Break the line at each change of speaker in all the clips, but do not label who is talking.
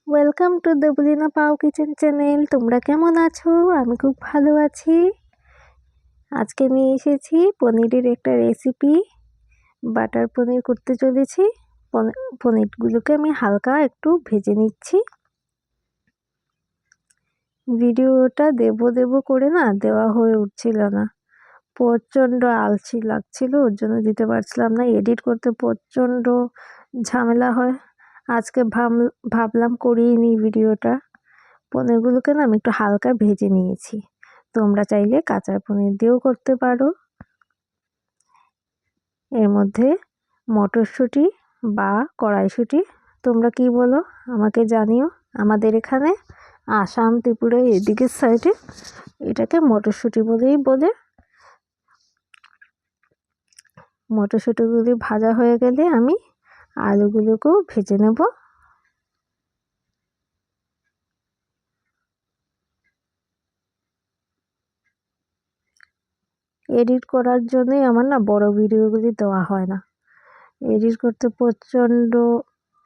Welcome to Deblina পাও kitchen channel. তোমরা কেমন আছো? আমি খুব ভালো আছি। আজকে নিয়ে এসেছি পনিরের একটা রেসিপি। বাটার পনির করতে চলেছি। পনিরগুলোকে আমি হালকা একটু ভেজে নিচ্ছি। ভিডিওটা দেব করে না দেওয়া হয়ে উঠছিল না, প্রচণ্ড আলসি লাগছিল, ওর জন্য দিতে পারছিলাম না। এডিট করতে প্রচণ্ড ঝামেলা হয়। আজকে ভাবলাম করিয়ে নিই ভিডিওটা। পনিরগুলোকে না আমি একটু হালকা ভেজে নিয়েছি। তোমরা চাইলে কাঁচা পনির দিয়েও করতে পারো। এর মধ্যে মটরশুঁটি বা কড়াইশুঁটি, তোমরা কি বলো আমাকে জানিও। আমাদের এখানে আসাম, ত্রিপুরা এদিকের সাইডে এটাকে মটরশুঁটি বলেই বলে। মটরশুঁটিগুলি ভাজা হয়ে গেলে আমি আলুগুলোকেও ভেজে নেব। এডিট করার জন্যই আমার না বড় ভিডিওগুলি দেওয়া হয় না। এডিট করতে প্রচণ্ড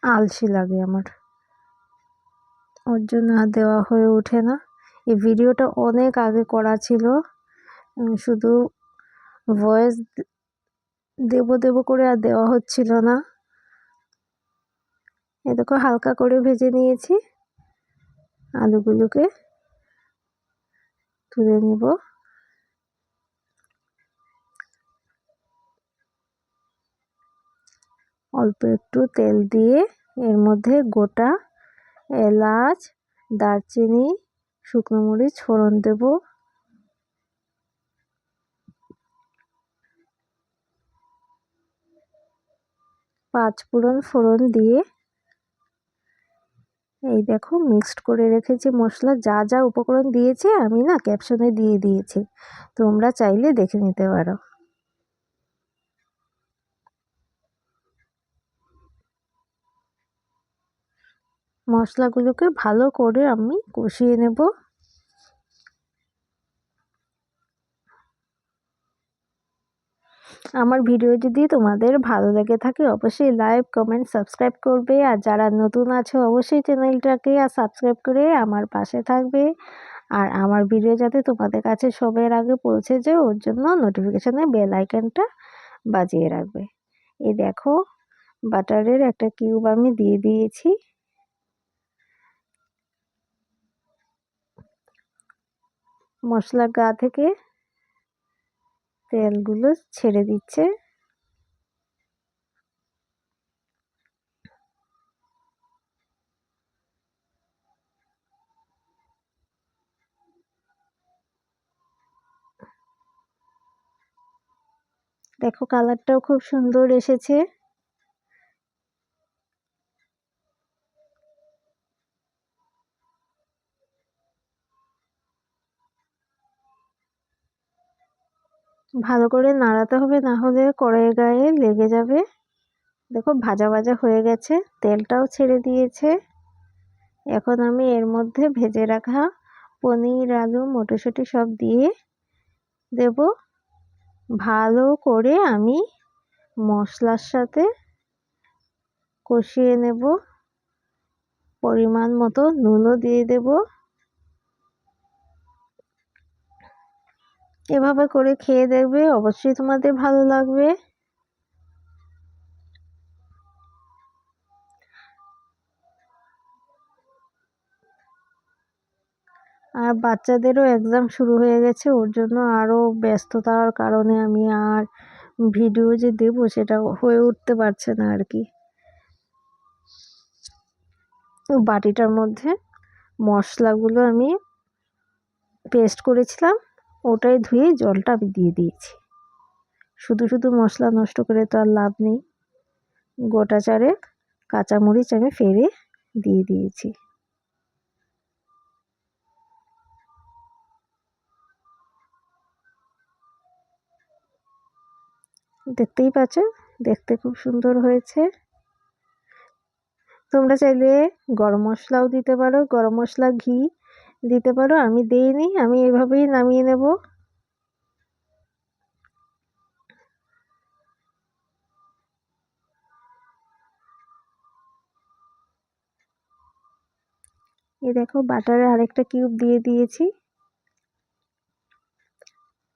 আলসি লাগে আমার, ওর জন্য আর দেওয়া হয়ে ওঠে না। এই ভিডিওটা অনেক আগে করা ছিল, শুধু ভয়েস দেব করে আর দেওয়া হচ্ছিল না। এ দেখো হালকা করে ভেজে নিয়েছি। আলুগুলোকে তুলে নেব। অল্প একটু তেল দিয়ে এর মধ্যে গোটা এলাচ, দারচিনি, শুকনো মরিচ ফোড়ন দেব। পাঁচফোড়ন ফোড়ন দিয়ে এই দেখো মিক্সড করে রেখেছি মশলা। যা যা উপকরণ দিয়েছি আমি না ক্যাপশনে দিয়ে দিয়েছি, তোমরা চাইলে দেখে নিতে পারো। মশলাগুলোকে ভালো করে আমি কষিয়ে নেব। আমার ভিডিও যদি তোমাদের ভালো লেগে থাকে অবশ্যই লাইক, কমেন্ট, সাবস্ক্রাইব করবে। আর যারা নতুন আছে অবশ্যই চ্যানেলটাকে সাবস্ক্রাইব করে আমার পাশে থাকবে। আর আমার ভিডিও যাতে তোমাদের কাছে সবার আগে পৌঁছে যায় ওর জন্য নোটিফিকেশনে বেল আইকনটা বাজিয়ে রাখবে। এই দেখো বাটারের একটা কিউব আমি দিয়ে দিয়েছি। মশলার গা থেকে তেলগুলো ছেড়ে দিচ্ছে। দেখো কালারটাও খুব সুন্দর এসেছে। ভালো করে নাড়াতে হবে, না হলে কড়াইয়ের গায়ে লেগে যাবে। দেখো ভাজা ভাজা হয়ে গেছে, তেলটাও ছেড়ে দিয়েছে। এখন আমি এর মধ্যে ভেজে রাখা পনির, আলু, মটরশুঁটি সব দিয়ে দেব। ভালো করে আমি মশলার সাথে কষিয়ে নেব। পরিমাণ মতো নুনও দিয়ে দেব। এভাবে করে খেয়ে দেখবে, অবশ্যই তোমাদের ভালো লাগবে। আর বাচ্চাদেরও এক্সাম শুরু হয়ে গেছে, ওর জন্য আরও ব্যস্ততার কারণে আমি আর ভিডিও যে দেবো সেটা হয়ে উঠতে পারছে না আর কি। তো বাটিটার মধ্যে মশলাগুলো আমি পেস্ট করেছিলাম ওটাই ধুয়ে জলটা আমি দিয়ে দিয়েছি। শুধু শুধু মশলা নষ্ট করে তো আর লাভ নেই। গোটা চারেক কাঁচামরিচ আমি ফেলে দিয়ে দিয়েছি। দেখতেই পাচ্ছ, দেখতে খুব সুন্দর হয়েছে। তোমরা চাইলে গরম মশলাও দিতে পারো, গরম মশলা, ঘি দিতে পারো। আমি দিইনি, আমি এভাবেই নামিয়ে নেব। এই দেখো বাটারের আরেকটা কিউব দিয়ে দিয়েছি।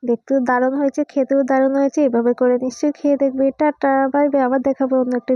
দেখতেও দারুণ হয়েছে, খেতেও দারুণ হয়েছে। এভাবে করে নিশ্চয়ই খেয়ে দেখবে। Tata, bye bye. আবার দেখাবো অন্য একটা